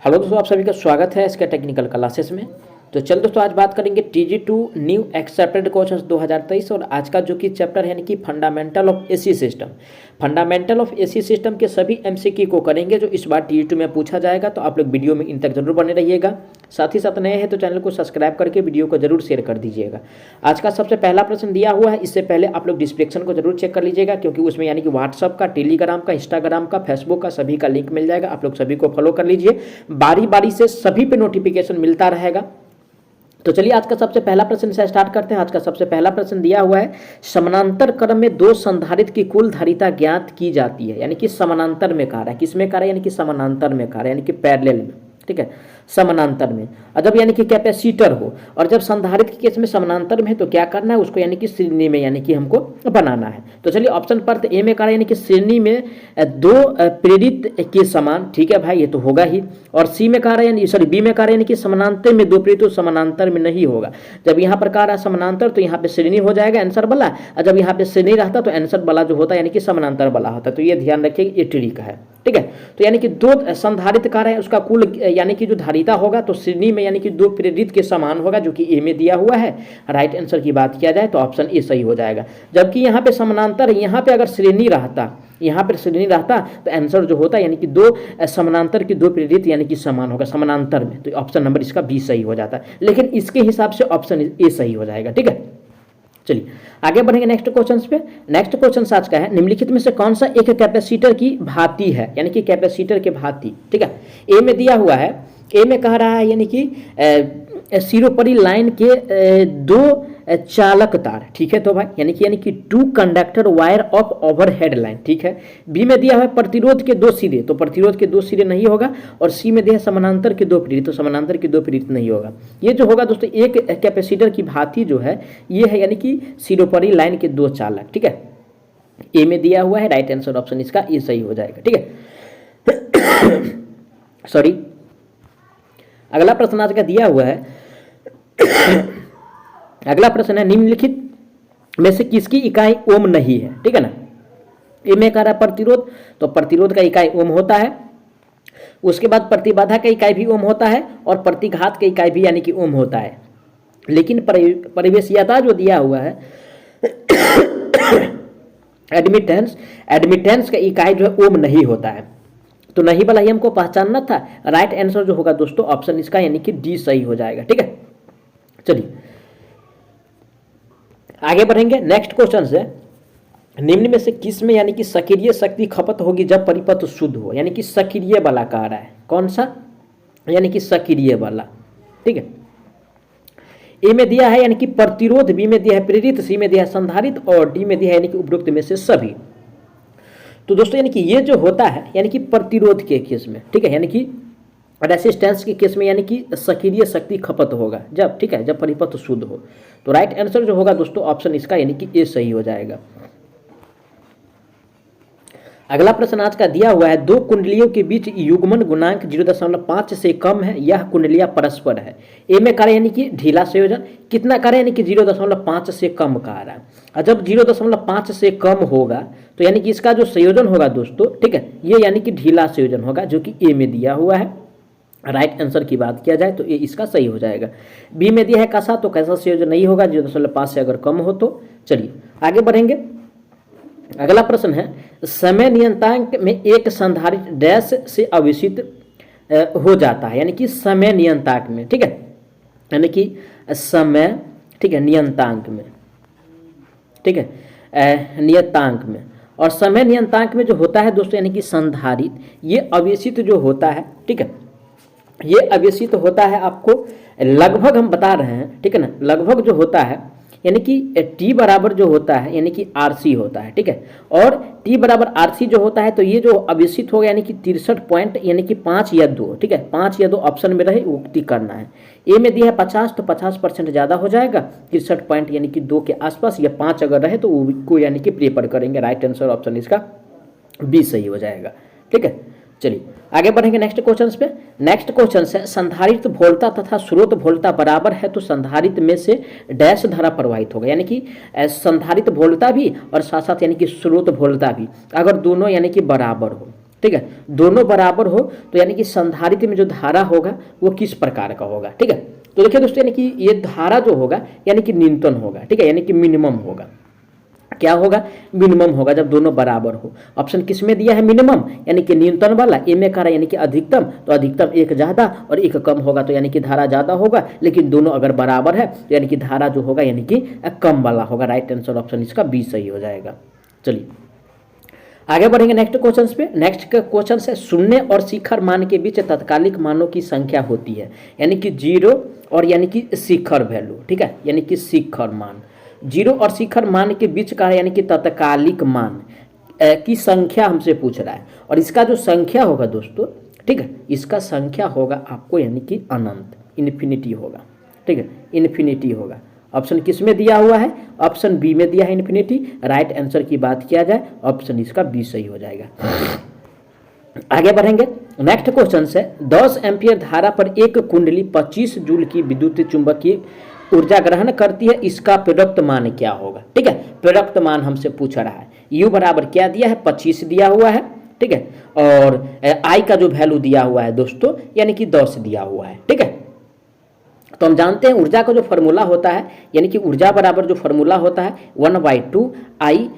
Hello दोस्तों, आप सभी का स्वागत है इसके टेक्निकल क्लासेस में। तो चल दोस्तों, आज बात करेंगे TG2 न्यू एक्सेप्टेड क्वेश्चंस 2023 और आज का जो कि चैप्टर है यानी कि fundamental of AC system. Fundamental of AC system के सभी MCQ को करेंगे जो इस बार TG2 में पूछा जाएगा। तो आप लोग वीडियो में इन तक जरूर बने रहिएगा। साथ ही साथ नए हैं तो चैनल को सब्सक्राइब करके वीडियो को जरूर शेयर कर दीजिएगा। आज का सबसे पहला प्रश्न दिया हुआ है, इससे पहले आप लोग डिस्क्रिप्शन को जरूर चेक कर लीजिएगा क्योंकि उसमें यानी कि व्हाट्सअप का, टेलीग्राम का, इंस्टाग्राम का, फेसबुक का सभी का लिंक मिल जाएगा। आप लोग सभी को फॉलो कर लीजिए, बारी बारी से सभी पे नोटिफिकेशन मिलता रहेगा। तो चलिए आज का सबसे पहला प्रश्न से स्टार्ट करते हैं। आज का सबसे पहला प्रश्न दिया हुआ है, समानांतर क्रम में दो संधारित्र की कुल धारिता ज्ञात की जाती है। यानी कि समानांतर में कार्य है, किसमें कार्य है? यानी कि समानांतर में कार्य, यानी कि पैरेलल में, ठीक है, समानांतर में। और जब यानी कि कैपेसिटर हो और जब संधारित्र के केस में समानांतर में है तो क्या करना है उसको, यानी कि श्रेणी में यानी कि हमको बनाना है। तो चलिए ऑप्शन पर ए में कार्य यानी कि श्रेणी में दो प्रेरित के समान, ठीक है भाई, ये तो होगा ही। और सी में कार्य यानी बी में कार्य यानी कि समानांतर में दो प्रेरित, तो समानांतर में नहीं होगा। जब यहाँ पर कार्य समानांतर तो यहाँ पे श्रेणी हो जाएगा आंसर वाला, और जब यहाँ पे श्रेणी रहता तो आंसर वाला जो होता है यानी कि समानांतर वाला होता है। तो ये ध्यान रखिए, ये ट्रिक है, ठीक है। तो यानी कि दो संधारित्र कार्य है, उसका कुल यानी कि जो धारिता होगा तो श्रेणी में यानी कि दो प्रेरित के समान होगा, जो कि ए में दिया हुआ है। राइट आंसर की बात किया जाए तो ऑप्शन ए सही हो जाएगा। जबकि यहाँ पे समानांतर, यहाँ पे अगर श्रेणी रहता, यहाँ पर श्रेणी रहता तो आंसर जो होता है यानी कि दो समानांतर की दो प्रेरित यानी कि समान होगा समानांतर में। तो ऑप्शन नंबर इसका बी सही हो जाता है, लेकिन इसके हिसाब से ऑप्शन ए सही हो जाएगा, ठीक है। चलिए आगे बढ़ेंगे नेक्स्ट क्वेश्चन पे। नेक्स्ट क्वेश्चन आज का है, निम्नलिखित में से कौन सा एक कैपेसिटर की भांति है? यानी कि कैपेसिटर के भांति, ठीक है। ए में दिया हुआ है, ए में कह रहा है यानी कि सिरोपरी लाइन के दो चालक तार, ठीक है। तो भाई यानी कि two conductor wire of overhead line, ठीक है। बी में दिया है प्रतिरोध के दो सिरे, तो प्रतिरोध के दो सिरे नहीं होगा। और सी में दिया है समानांतर के दो प्रेरित, तो समानांतर के दो प्रेरित नहीं होगा। ये जो होगा दोस्तों, एक कैपेसिटर की भांति जो है ये है यानी कि सिरोपरी लाइन के दो चालक, ठीक है। ए में दिया हुआ है, राइट आंसर ऑप्शन इसका ए सही हो जाएगा, ठीक है। सॉरी, अगला प्रश्न आज का दिया हुआ है। अगला प्रश्न है, निम्नलिखित में से किसकी इकाई ओम नहीं है? ठीक है ना। ए में कह रहा है प्रतिरोध, तो प्रतिरोध का इकाई ओम होता है। उसके बाद प्रतिबाधा का इकाई भी ओम होता है और प्रतिघात का इकाई भी यानी कि ओम होता है। लेकिन परिवेशीयता जो दिया हुआ है एडमिटेंस का इकाई जो है ओम नहीं होता है। तो नहीं वाला ही हमको पहचानना था। राइट आंसर जो होगा दोस्तों ऑप्शन इसका यानी कि डी सही हो जाएगा, ठीक है। चलिए आगे बढ़ेंगे। नेक्स्ट क्वेश्चन है, निम्न में से किस में यानी कि सक्रिय शक्ति खपत होगी जब परिपथ शुद्ध हो? यानी कि सक्रिय वाला कह रहा है, कौन सा? यानी कि सक्रिय वाला, ठीक है। ए में दिया है यानी कि प्रतिरोध, बी में दिया है प्रेरित, सी में दिया है संधारित्र और डी में दिया है यानी कि उपरोक्त में से सभी। तो दोस्तों यानी कि ये जो होता है यानी कि प्रतिरोध के केस में, ठीक है, यानी कि रेसिस्टेंस के केस में यानी कि सक्रिय शक्ति खपत होगा जब, ठीक है, जब परिपथ शुद्ध हो। तो राइट आंसर जो होगा दोस्तों ऑप्शन इसका यानी कि ए सही हो जाएगा। अगला प्रश्न आज का दिया हुआ है, दो कुंडलियों के बीच युग्मन गुणांक 0.5 से कम है, यह कुंडलियां परस्पर है। ए में कार्य यानी कि ढीला संयोजन, कितना कार्य यानी कि 0.5 से कम कार्य है। और जब 0.5 से कम होगा तो यानी कि इसका जो संयोजन होगा दोस्तों, ठीक है, ये यानी कि ढीला संयोजन होगा, जो कि ए में दिया हुआ है। राइट आंसर की बात किया जाए तो ये इसका सही हो जाएगा। बी में दिया है कसा, तो कैसा संयोजन नहीं होगा 0.5 से अगर कम हो तो। चलिए आगे बढ़ेंगे। अगला प्रश्न है, समय नियतांक में एक संधारित्र डैश से आवेशित हो जाता है। यानी कि समय नियतांक में, ठीक है, यानी कि समय, ठीक है, नियतांक में, ठीक है, नियतांक में। और समय नियतांक में जो होता है दोस्तों यानी कि संधारित्र ये आवेशित जो होता है, ठीक है, ये आवेशित होता है आपको लगभग हम बता रहे हैं, ठीक है ना, लगभग जो होता है यानी कि T बराबर जो होता है यानी कि RC होता है, ठीक है। और T बराबर RC जो होता है तो ये जो आवेशित होगा यानी कि 63 पॉइंट यानी कि 5 या 2, ठीक है, 5 या 2 ऑप्शन में रहे वो टिक करना है। ए में दिया है 50, तो 50% ज़्यादा हो जाएगा, 63 पॉइंट यानी कि 2 के आसपास, या 5 अगर रहे तो वो यानी कि प्रेफर करेंगे। राइट आंसर ऑप्शन इसका बी सही हो जाएगा, ठीक है। चलिए आगे बढ़ेंगे नेक्स्ट क्वेश्चन पे। नेक्स्ट क्वेश्चन है, संधारित्र वोल्टता तथा स्रोत वोल्टता बराबर है तो संधारित्र में से डैश धारा प्रवाहित होगा। यानी कि संधारित्र वोल्टता भी और साथ साथ यानी कि स्रोत वोल्टता भी अगर दोनों यानी कि बराबर हो, ठीक है, दोनों बराबर हो तो यानी कि संधारित्र में जो धारा होगा वो किस प्रकार का होगा। ठीक है, तो देखिए दोस्तों यानी कि ये धारा जो होगा यानी कि न्यूनतम होगा। ठीक है, यानी कि मिनिमम होगा। क्या होगा, मिनिमम होगा जब दोनों बराबर हो। ऑप्शन किस में दिया है, मिनिमम यानी कि न्यूनतम वाला, ए में कह रहा है यानी कि अधिकतम, तो अधिकतम एक ज़्यादा और एक कम होगा तो यानी कि धारा ज़्यादा होगा, लेकिन दोनों अगर बराबर है तो यानी कि धारा जो होगा यानी कि कम वाला होगा। राइट आंसर ऑप्शन इसका बी सही हो जाएगा। चलिए आगे बढ़ेंगे नेक्स्ट क्वेश्चन पे। नेक्स्ट का क्वेश्चन है शून्य और शिखर मान के बीच तात्कालिक मानों की संख्या होती है, यानी कि जीरो और यानी कि शिखर वैल्यू। ठीक है, यानी कि शिखर मान, जीरो और शिखर मान के बीच का यानी कि तात्कालिक मान की संख्या हमसे पूछ रहा है। और इसका जो संख्या होगा दोस्तों, ठीक है, इसका संख्या होगा आपको यानी कि अनंत, इन्फिनिटी होगा। ठीक है, इन्फिनिटी होगा। ऑप्शन किस में दिया हुआ है, ऑप्शन बी में दिया है इन्फिनिटी। राइट आंसर की बात किया जाए ऑप्शन इसका बी सही हो जाएगा। आगे बढ़ेंगे नेक्स्ट क्वेश्चन से 10 एम्पियर धारा पर एक कुंडली 25 जूल की विद्युत चुंबकीय ऊर्जा ग्रहण करती है, इसका प्रोडक्ट मान क्या होगा। ठीक है, प्रोडक्ट मान हमसे पूछ रहा है। यू बराबर क्या दिया है, 25 दिया हुआ है। ठीक है, और आई का जो वैल्यू दिया हुआ है दोस्तों यानी कि 10 दिया हुआ है। ठीक है, तो हम जानते हैं ऊर्जा का जो फॉर्मूला होता है यानी कि ऊर्जा बराबर जो फॉर्मूला होता है 1/2 आई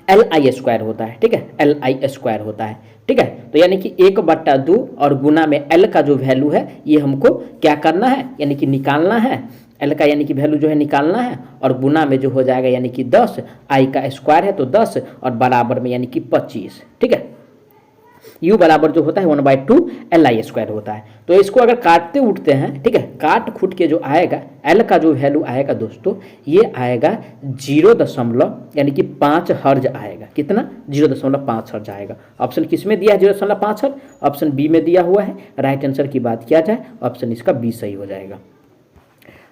LI² होता है। ठीक है, LI² होता है। ठीक है, तो यानी कि 1/2 और गुना में L का जो वैल्यू है ये हमको क्या करना है यानी कि निकालना है। L का यानी कि वैल्यू जो है निकालना है और गुना में जो हो जाएगा यानी कि 10, I का स्क्वायर है तो 10 और बराबर में यानी कि 25। ठीक है, U बराबर जो होता है 1/2 LI² होता है। तो इसको अगर काटते उठते हैं, ठीक है, काट खूट के जो आएगा L का जो वैल्यू आएगा दोस्तों ये आएगा 0 यानी कि 5 हर्ज आएगा। कितना, 0.5 हर्ज आएगा। ऑप्शन किस में दिया है 0.5 हर्ज, ऑप्शन बी में दिया हुआ है। राइट आंसर की बात किया जाए ऑप्शन इसका बी सही हो जाएगा।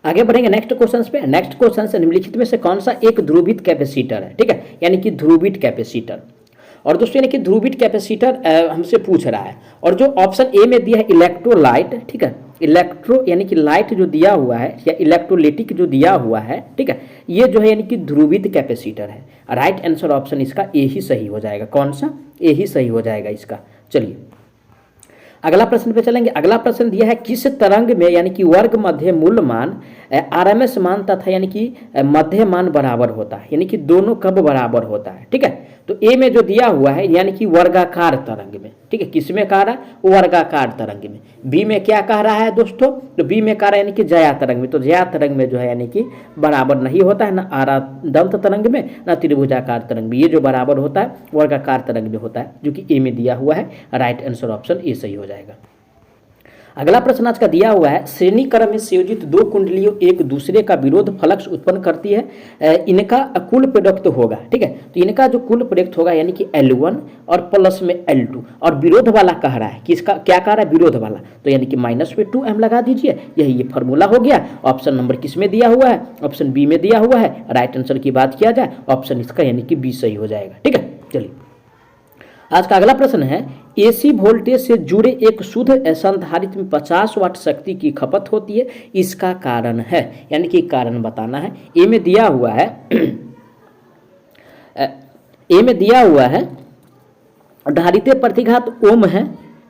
आगे बढ़ेंगे नेक्स्ट क्वेश्चन पे। नेक्स्ट क्वेश्चन से निम्नलिखित में से कौन सा एक ध्रुवित कैपेसिटर है। ठीक है, यानी कि ध्रुवित कैपेसिटर। और दोस्तों यानी कि ध्रुवित कैपेसिटर हमसे पूछ रहा है। और जो ऑप्शन ए में दिया है इलेक्ट्रोलाइट, ठीक है, इलेक्ट्रो यानी कि लाइट जो दिया हुआ है या इलेक्ट्रोलिटिक जो दिया हुआ है, ठीक है, ये जो है यानी कि ध्रुवित कैपेसिटर है। राइट आंसर ऑप्शन इसका ए ही सही हो जाएगा। कौन सा, ए ही सही हो जाएगा इसका। चलिए अगला प्रश्न पे चलेंगे। अगला प्रश्न दिया है किस तरंग में यानी कि वर्ग मध्य मूल मान RMS मान तथा यानी कि मध्य मान बराबर होता है, यानी कि दोनों कब बराबर होता है। ठीक है, तो ए में जो दिया हुआ है यानी कि वर्गाकार तरंग में। ठीक है, किस में कह रहा है, वर्गाकार तरंग में। बी में क्या कह रहा है दोस्तों, तो बी में कह रहा है यानी कि ज्या तरंग में। तो ज्या तरंग में जो है यानी कि बराबर नहीं होता है, ना आरादंत तरंग में ना त्रिभुजाकार तरंग में। ये जो बराबर होता है वर्गाकार तरंग में होता है, जो कि ए में दिया हुआ है। राइट आंसर ऑप्शन ए सही हो जाएगा। अगला प्रश्न आज का दिया हुआ है श्रेणी क्रम में संयोजित दो कुंडलियों एक दूसरे का विरोध फ्लक्स उत्पन्न करती है, इनका कुल प्रोडक्ट होगा। ठीक है, तो इनका जो कुल प्रोडक्ट होगा यानी कि L1 और प्लस में L2। और विरोध वाला कह रहा है कि इसका क्या कह रहा है, विरोध वाला, तो यानी कि -2m लगा दीजिए। यही ये फॉर्मूला हो गया। ऑप्शन नंबर किस में दिया हुआ है, ऑप्शन बी में दिया हुआ है। राइट आंसर की बात किया जाए ऑप्शन इसका यानी कि बी सही हो जाएगा। ठीक है, चलिए आज का अगला प्रश्न है AC वोल्टेज से जुड़े एक शुद्ध संधारित्र में 50 वाट शक्ति की खपत होती है, इसका कारण है, यानी कि कारण बताना है। ए में दिया हुआ है ए में दिया हुआ है धारित्र प्रतिघात ओम है।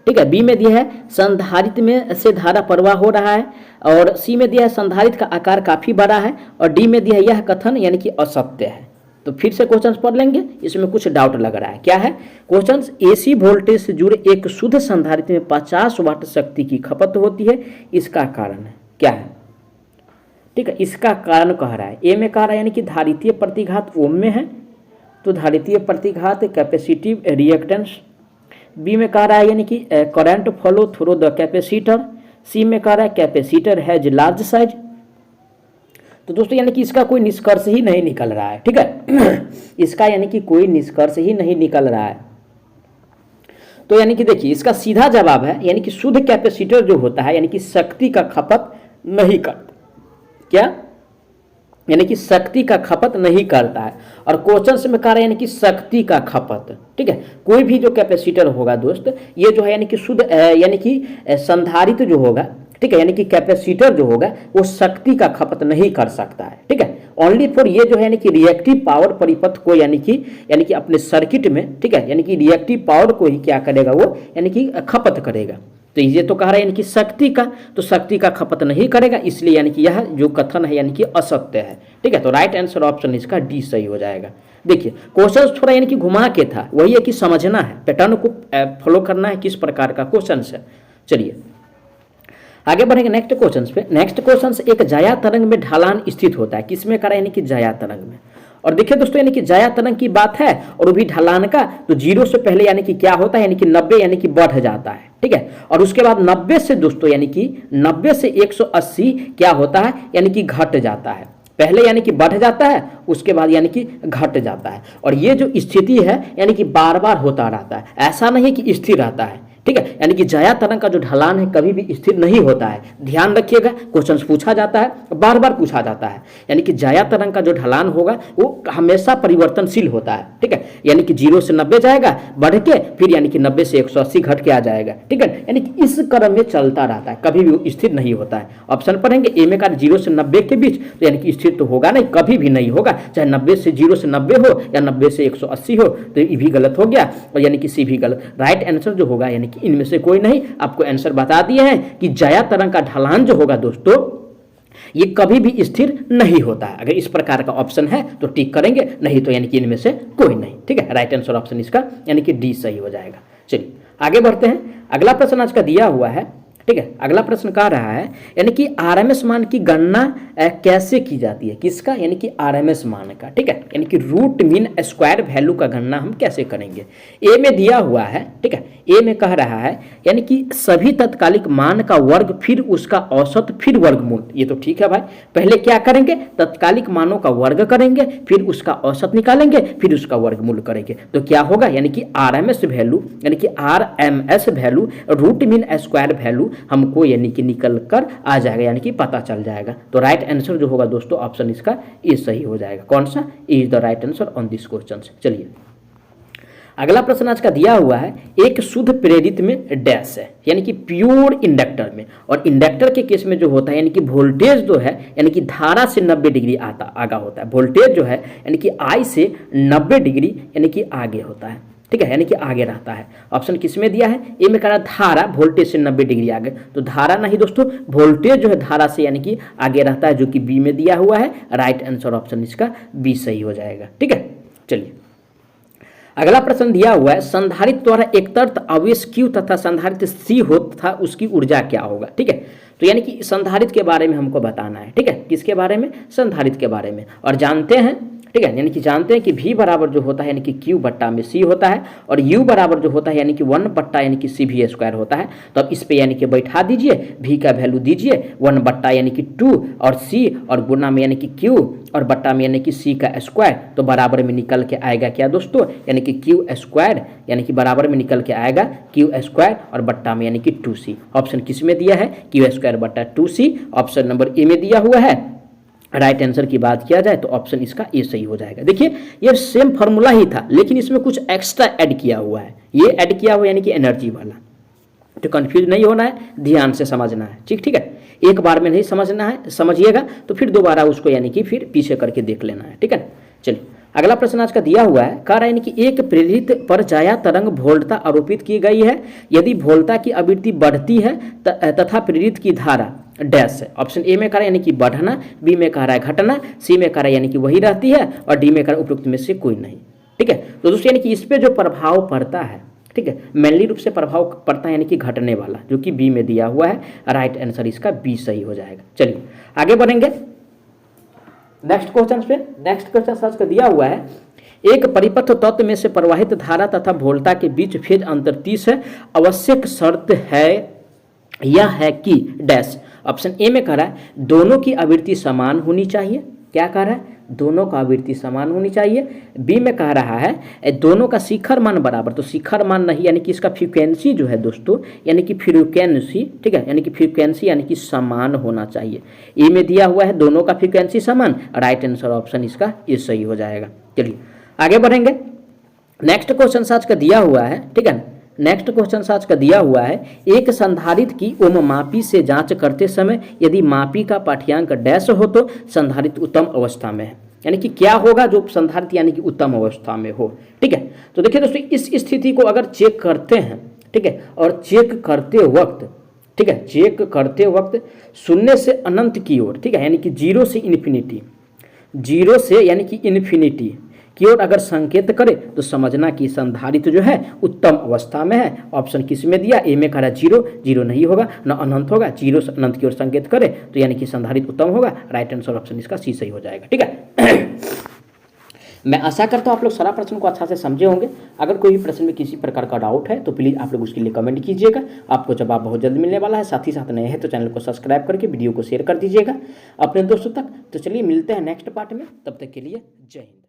ठीक है, बी में दिया है संधारित्र में से धारा प्रवाह हो रहा है। और सी में दिया है संधारित्र का आकार काफी बड़ा है। और डी में दिया है यह कथन यानी कि असत्य है। तो फिर से क्वेश्चन पढ़ लेंगे, इसमें कुछ डाउट लग रहा है। क्या है क्वेश्चन, AC वोल्टेज से जुड़े एक शुद्ध संधारित्र में 50 वाट शक्ति की खपत होती है, इसका कारण है क्या है। ठीक है, इसका कारण कह रहा है। ए में कह रहा है यानी कि धारितीय प्रतिघात ओम में है, तो धारितीय प्रतिघात कैपेसिटिव रिएक्टेंस। बी में कह रहा है यानी कि current flow through the capacitor. C में कह रहा है कैपेसिटर हैज लार्ज साइज। तो दोस्तों यानी कि इसका कोई निष्कर्ष ही नहीं निकल रहा है। ठीक है इसका यानी कि कोई निष्कर्ष ही नहीं निकल रहा है। तो यानी कि देखिए इसका सीधा जवाब है यानी कि शुद्ध कैपेसिटर जो होता है यानी कि शक्ति का खपत नहीं करता। क्या, यानी कि शक्ति का खपत नहीं करता है। और क्वेश्चन से में कह रहा है यानी कि शक्ति का खपत। ठीक है, कोई भी जो कैपेसिटर होगा दोस्त, ये जो है यानी कि शुद्ध यानी कि संधारित्र जो होगा ठीक है, यानी कि कैपेसिटर जो होगा वो शक्ति का खपत नहीं कर सकता है। ठीक है, ओनली फॉर ये जो है यानी कि रिएक्टिव पावर परिपथ को यानी कि अपने सर्किट में, ठीक है, यानी कि रिएक्टिव पावर को ही क्या करेगा वो यानी कि खपत करेगा। तो ये तो कह रहा है यानी कि शक्ति का, तो शक्ति का खपत नहीं करेगा, इसलिए यानी कि यह जो कथन है यानी कि असत्य है। ठीक है, तो राइट आंसर ऑप्शन इसका डी सही हो जाएगा। देखिए क्वेश्चन थोड़ा यानी कि घुमा के था, वही है कि समझना है, पैटर्न को फॉलो करना है, किस प्रकार का क्वेश्चन है। चलिए आगे बढ़ेंगे नेक्स्ट क्वेश्चन पे। नेक्स्ट क्वेश्चन एक जाया तरंग में ढलान स्थित होता है, किसमें करा यानी कि जाया तरंग में। और देखिए दोस्तों यानी कि जाया तरंग की बात है और वो भी ढलान का, तो 0 से पहले यानी कि क्या होता है यानी कि 90 यानी कि बढ़ जाता है। ठीक है, और उसके बाद 90 से दोस्तों यानी कि 90 से 180 क्या होता है यानी कि घट जाता है। पहले यानी कि बढ़ जाता है, उसके बाद यानी कि घट जाता है। और ये जो स्थिति है यानी कि बार बार होता रहता है, ऐसा नहीं कि स्थिर रहता है। ठीक है, यानी कि जाया तरंग का जो ढलान है कभी भी स्थिर नहीं होता है। ध्यान रखिएगा, क्वेश्चन पूछा जाता है, बार बार पूछा जाता है। यानी कि जाया तरंग का जो ढलान होगा वो हमेशा परिवर्तनशील होता है। ठीक है, यानी कि 0 से 90 जाएगा, बढ़ के फिर यानी कि 90 से 180 घट के आ जाएगा। ठीक है, यानी कि इस क्रम में चलता रहता है, कभी भी वो स्थिर नहीं होता है। ऑप्शन पढ़ेंगे ए में का 0 से 90 के बीच, तो यानी कि स्थिर तो होगा नहीं, कभी भी नहीं होगा, चाहे 90 से 0 से 90 हो या 90 से 180 हो, तो ये भी गलत हो गया और यानी कि सी भी गलत। राइट आंसर जो होगा यानी इनमें से कोई नहीं, आपको आंसर बता दिए हैं कि जाया तरंग का ढलान जो होगा दोस्तों ये कभी भी स्थिर नहीं होता है। अगर इस प्रकार का ऑप्शन है तो टिक करेंगे, नहीं तो यानी कि इनमें से कोई नहीं। ठीक है, राइट आंसर ऑप्शन इसका यानी कि डी सही हो जाएगा। चलिए आगे बढ़ते हैं, अगला प्रश्न आज का दिया हुआ है। ठीक है, अगला प्रश्न कह रहा है यानी कि आरएमएस मान की गणना कैसे की जाती है, किसका यानी कि आरएमएस मान का। ठीक है, यानी कि रूट मीन स्क्वायर वैल्यू का गणना हम कैसे करेंगे। ए में दिया हुआ है, ठीक है, ए में कह रहा है यानी कि सभी तत्कालिक मान का वर्ग फिर उसका औसत फिर वर्गमूल। ये तो ठीक है भाई, पहले क्या करेंगे, तत्कालिक मानों का वर्ग करेंगे, फिर उसका औसत निकालेंगे, फिर उसका वर्गमूल करेंगे, तो क्या होगा यानी कि आरएमएस वैल्यू यानी कि RMS value root mean square value हमको यानी कि निकल कर आ जाएगा, यानी कि पता चल जाएगा। तो राइट आंसर जो होगा दोस्तों ऑप्शन इसका ए सही हो जाएगा। कौन सा, is the right answer on this question. चलिए अगला प्रश्न आज का दिया हुआ है, एक शुद्ध प्रेरित में डैश है यानी कि प्योर इंडक्टर में, और इंडक्टर के केस में जो होता है यानी कि वोल्टेज जो है यानी कि धारा से 90 डिग्री आगा होता है। वोल्टेज जो है यानी कि आई से 90 डिग्री यानी कि आगे होता है। ठीक है, यानी कि आगे रहता है। ऑप्शन किस में दिया है, ए में कह रहा धारा वोल्टेज से 90 डिग्री आगे, तो धारा नहीं दोस्तों, वोल्टेज जो है धारा से यानी कि आगे रहता है, जो कि बी में दिया हुआ है। राइट आंसर ऑप्शन इसका बी सही हो जाएगा। ठीक है, चलिए अगला प्रश्न दिया हुआ है, संधारित्र द्वारा एक तर्क आवेश Q तथा संधारित्र C होता था, उसकी ऊर्जा क्या होगा। ठीक है, तो यानी कि संधारित्र के बारे में हमको बताना है। ठीक है, किसके बारे में, संधारित्र के बारे में। और जानते हैं, ठीक है, यानी कि जानते हैं कि V बराबर जो होता है यानी कि Q बट्टा में C होता है, और U बराबर जो होता है यानी कि 1 बट्टा यानी कि CV स्क्वायर होता है। तो अब इस पे यानी कि बैठा दीजिए, V का वैल्यू दीजिए 1 बट्टा यानी कि 2 और C और गुना में यानी कि Q और बट्टा में यानी कि C का स्क्वायर, तो बराबर में निकल के आएगा क्या दोस्तों, यानी कि Q स्क्वायर यानी कि बराबर में निकल के आएगा Q स्क्वायर और बट्टा में यानी कि 2C। ऑप्शन किस में दिया है, Q स्क्वायर बट्टा 2C, ऑप्शन नंबर ए में दिया हुआ है। राइट आंसर की बात किया जाए तो ऑप्शन इसका ए सही हो जाएगा। देखिए ये सेम फार्मूला ही था, लेकिन इसमें कुछ एक्स्ट्रा ऐड किया हुआ है। ये ऐड किया हुआ यानी कि एनर्जी वाला, तो कंफ्यूज नहीं होना है, ध्यान से समझना है। ठीक है, एक बार में नहीं समझना है, समझिएगा तो फिर दोबारा उसको यानी कि फिर पीछे करके देख लेना है। ठीक है, चलिए अगला प्रश्न आज का दिया हुआ है, कह रहा है यानी कि एक प्रेरित पर जाया तरंग भोल्टता आरोपित की गई है, यदि भोल्टता की आवृत्ति बढ़ती है तथा प्रेरित की धारा डैश है। ऑप्शन ए में कह रहा है यानी कि बढ़ना, बी में कह रहा है घटना, सी में कह रहा है यानी कि वही रहती है, और डी में कह रहा है उपयुक्त में से कोई नहीं। ठीक है, तो दोस्तों यानी कि इस पे जो प्रभाव पड़ता है, ठीक है, मेनली रूप से प्रभाव पड़ता है यानी कि घटने वाला, जो कि बी में दिया हुआ है। राइट आंसर इसका बी सही हो जाएगा। चलिए आगे बढ़ेंगे नेक्स्ट क्वेश्चन पे। नेक्स्ट क्वेश्चन आज का दिया हुआ है, एक परिपथ तत्व में से प्रवाहित धारा तथा वोल्टता के बीच फेज अंतर 30 है, आवश्यक शर्त है यह है कि डैश। ऑप्शन ए में कह रहा है दोनों की आवृत्ति समान होनी चाहिए, क्या कह रहा है, दोनों का आवृत्ति समान होनी चाहिए। बी में कह रहा है दोनों का शिखर मान बराबर, तो शिखर मान नहीं यानी कि इसका फ्रीक्वेंसी जो है दोस्तों यानी कि फ्रीक्वेंसी, ठीक है, यानी कि फ्रीक्वेंसी यानी कि समान होना चाहिए। ए में दिया हुआ है दोनों का फ्रीक्वेंसी समान। राइट आंसर ऑप्शन इसका ये सही हो जाएगा। चलिए आगे बढ़ेंगे नेक्स्ट क्वेश्चन आज का दिया हुआ है, ठीक है, नेक्स्ट क्वेश्चन आज का दिया हुआ है, एक संधारित्र की ओममापी से जांच करते समय यदि मापी का पाठ्यांक डैश हो तो संधारित्र उत्तम अवस्था में है। यानी कि क्या होगा जो संधारित्र यानी कि उत्तम अवस्था में हो। ठीक है, तो देखिए दोस्तों इस स्थिति को अगर चेक करते हैं, ठीक है, और चेक करते वक्त, ठीक है, चेक करते वक्त शून्य से अनंत की ओर, ठीक है, यानी कि जीरो से इन्फिनिटी, जीरो से यानी कि इन्फिनिटी की ओर अगर संकेत करे तो समझना कि संधारित्र जो है उत्तम अवस्था में है। ऑप्शन किस में दिया, ए में कह रहा है जीरो, जीरो नहीं होगा न अनंत होगा, जीरो से अनंत की ओर संकेत करे तो यानी कि संधारित्र उत्तम होगा। राइट आंसर ऑप्शन इसका सी सही हो जाएगा। ठीक है मैं आशा करता हूँ आप लोग सारा प्रश्न को अच्छा से समझे होंगे। अगर कोई भी प्रश्न में किसी प्रकार का डाउट है तो प्लीज़ आप लोग उसके लिए कमेंट कीजिएगा, आपको जवाब बहुत जल्द मिलने वाला है। साथ ही साथ नए हैं तो चैनल को सब्सक्राइब करके वीडियो को शेयर कर दीजिएगा अपने दोस्तों तक। तो चलिए मिलते हैं नेक्स्ट पार्ट में, तब तक के लिए जय हिंद।